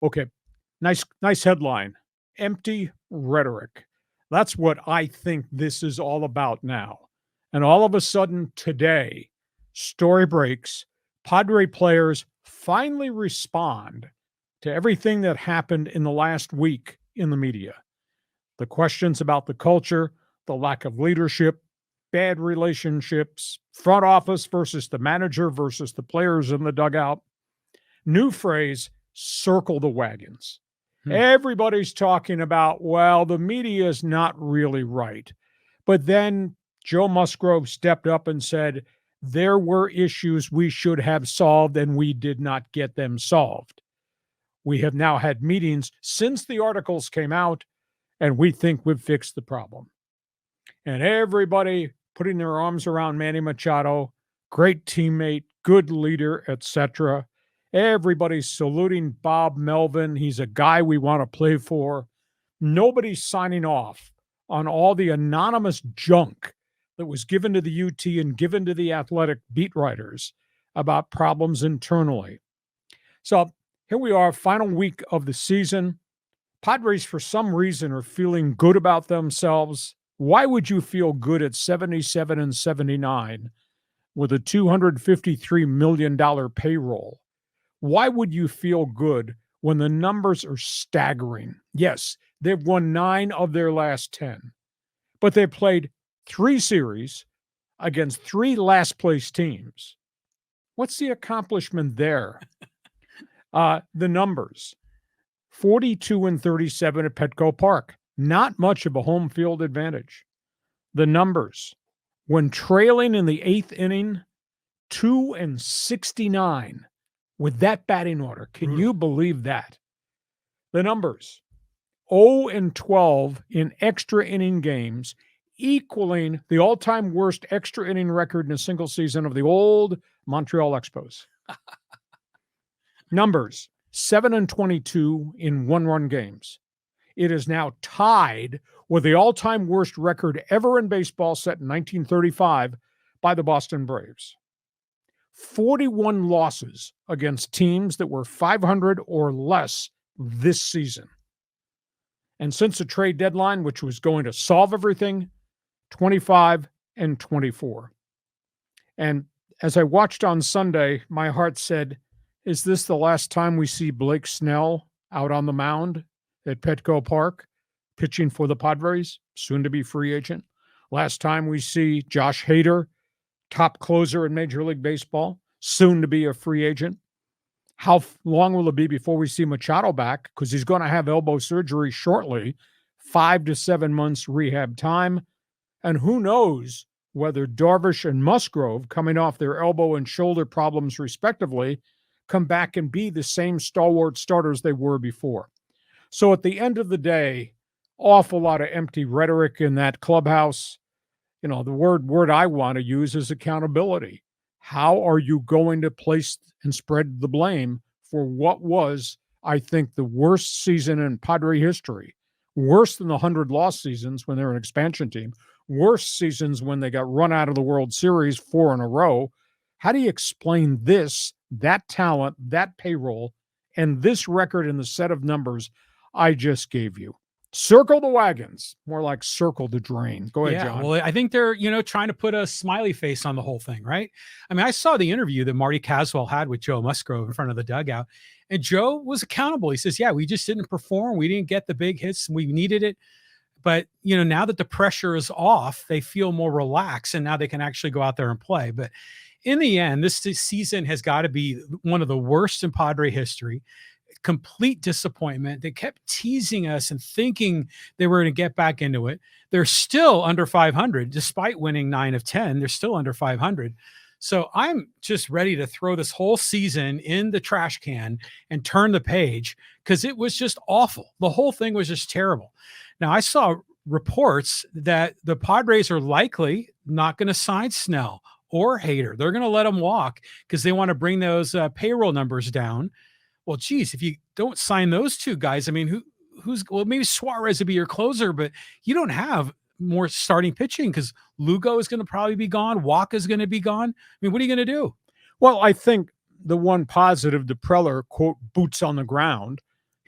Okay. Nice headline. Empty rhetoric. That's what I think this is all about now. And all of a sudden today, story breaks. Padre players finally respond to everything that happened in the last week in the media. The questions about the culture, the lack of leadership, bad relationships, front office versus the manager versus the players in the dugout. New phrase, circle the wagons. Hmm. Everybody's talking about, well, the media is not really right. But then Joe Musgrove stepped up and said, there were issues we should have solved and we did not get them solved. We have now had meetings since the articles came out, and we think we've fixed the problem. And everybody putting their arms around Manny Machado, great teammate, good leader, etc. Everybody's saluting Bob Melvin. He's a guy we want to play for. Nobody's signing off on all the anonymous junk that was given to the UT and given to the athletic beat writers about problems internally. So here we are, final week of the season. Padres, for some reason, are feeling good about themselves. Why would you feel good at 77 and 79 with a $253 million payroll? Why would you feel good when the numbers are staggering? Yes, they've won 9 of their last 10, but they've played 3 series against 3 last place teams. What's the accomplishment there? The numbers. 42 and 37 at Petco Park. Not much of a home field advantage. The numbers. When trailing in the 8th inning, 2 and 69 with that batting order. Can you believe that? The numbers. 0 and 12 in extra inning games, equaling the all-time worst extra inning record in a single season of the old Montreal Expos. Numbers. 7 and 22 in one-run games. It is now tied with the all-time worst record ever in baseball set in 1935 by the Boston Braves. 41 losses against teams that were 500 or less this season. And since the trade deadline, which was going to solve everything, 25 and 24. And as I watched on Sunday, my heart said, is this the last time we see Blake Snell out on the mound at Petco Park, pitching for the Padres, soon to be free agent? Last time we see Josh Hader, top closer in Major League Baseball, soon to be a free agent? How long will it be before we see Machado back? Because he's going to have elbow surgery shortly, 5 to 7 months rehab time. And who knows whether Darvish and Musgrove, coming off their elbow and shoulder problems respectively, come back and be the same stalwart starters they were before. So at the end of the day, awful lot of empty rhetoric in that clubhouse. You know, the word I want to use is accountability. How are you going to place and spread the blame for what was, I think, the worst season in Padre history? Worse than the 100-loss seasons when they were an expansion team. Worse seasons when they got run out of the World Series 4 in a row. How do you explain this, that talent, that payroll, and this record in the set of numbers I just gave you? Circle the wagons, more like circle the drain. Go ahead, John. Well, I think they're, trying to put a smiley face on the whole thing, right? I mean, I saw the interview that Marty Caswell had with Joe Musgrove in front of the dugout, and Joe was accountable. He says, yeah, we just didn't perform. We didn't get the big hits. We needed it. But, now that the pressure is off, they feel more relaxed, and now they can actually go out there and play. But in the end, this season has got to be one of the worst in Padre history. Complete disappointment. They kept teasing us and thinking they were going to get back into it. They're still under 500, despite winning 9 of 10. They're still under 500. So I'm just ready to throw this whole season in the trash can and turn the page, because it was just awful. The whole thing was just terrible. Now, I saw reports that the Padres are likely not going to sign Snell or Hader. They're going to let them walk because they want to bring those payroll numbers down. Well, geez, if you don't sign those two guys, I mean, maybe Suarez would be your closer, but you don't have more starting pitching because Lugo is going to probably be gone. Walker is going to be gone. I mean, what are you going to do? Well, I think the one positive, the Preller, quote, boots on the ground,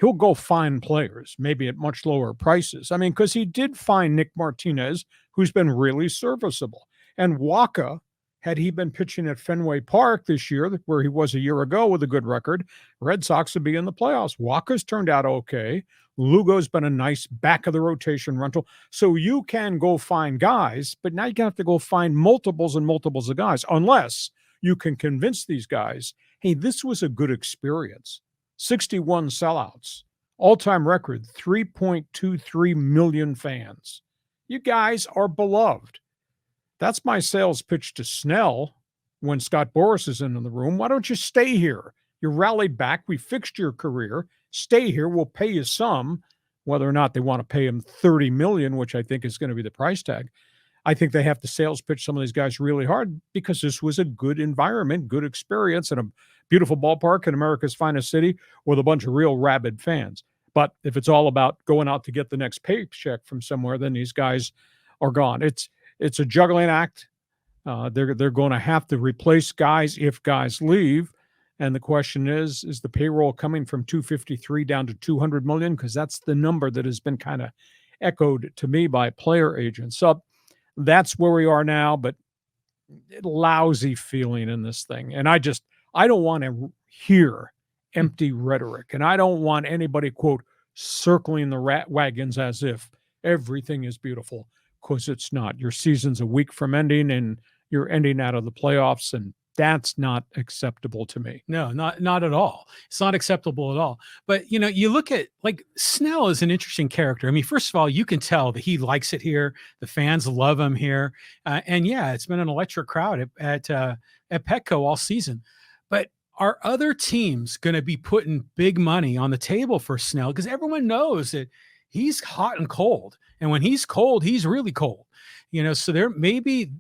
he'll go find players, maybe at much lower prices. I mean, because he did find Nick Martinez, who's been really serviceable. And Waka, had he been pitching at Fenway Park this year, where he was a year ago with a good record, Red Sox would be in the playoffs. Waka's turned out okay. Lugo's been a nice back of the rotation rental. So you can go find guys, but now you have to go find multiples and multiples of guys, unless you can convince these guys, hey, this was a good experience. 61 sellouts, all-time record, 3.23 million fans. You guys are beloved. That's my sales pitch to Snell when Scott Boras is in the room. Why don't you stay here? You rallied back. We fixed your career. Stay here. We'll pay you some, whether or not they want to pay him $30 million, which I think is going to be the price tag. I think they have to sales pitch some of these guys really hard because this was a good environment, good experience, and a beautiful ballpark in America's finest city with a bunch of real rabid fans. But if it's all about going out to get the next paycheck from somewhere, then these guys are gone. It's a juggling act. They're going to have to replace guys if guys leave. And the question is the payroll coming from 253 down to 200 million? Because that's the number that has been kind of echoed to me by player agents. So that's where we are now, but lousy feeling in this thing. And I don't want to hear empty rhetoric. And I don't want anybody, quote, circling the wagons as if everything is beautiful, because it's not. Your season's a week from ending, and you're ending out of the playoffs, and that's not acceptable to me. No, not at all. It's not acceptable at all. But you look at, like, Snell is an interesting character. I mean, first of all, you can tell that he likes it here. The fans love him here, and yeah, it's been an electric crowd at Petco all season. But are other teams going to be putting big money on the table for Snell? Because everyone knows that he's hot and cold, and when he's cold, he's really cold. So there maybe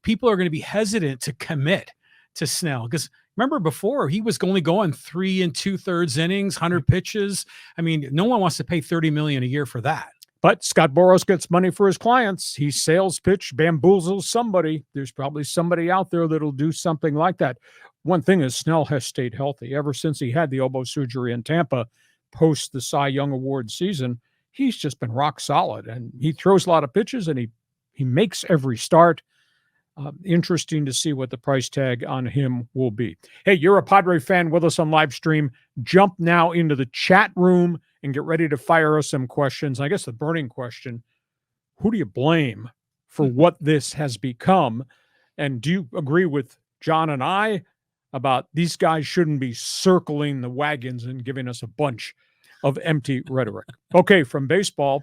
people are going to be hesitant to commit to Snell, because remember before he was only going 3 2/3 innings, 100 pitches. I mean, no one wants to pay $30 million a year for that. But Scott Boras gets money for his clients. He sales pitch, bamboozles somebody. There's probably somebody out there that'll do something like that. One thing is Snell has stayed healthy ever since he had the elbow surgery in Tampa post the Cy Young Award season. He's just been rock solid, and he throws a lot of pitches, and he makes every start. Interesting to see what the price tag on him will be. Hey, you're a Padre fan with us on live stream. Jump now into the chat room and get ready to fire us some questions. I guess the burning question, who do you blame for what this has become? And do you agree with John and I about these guys shouldn't be circling the wagons and giving us a bunch of empty rhetoric? Okay, from baseball,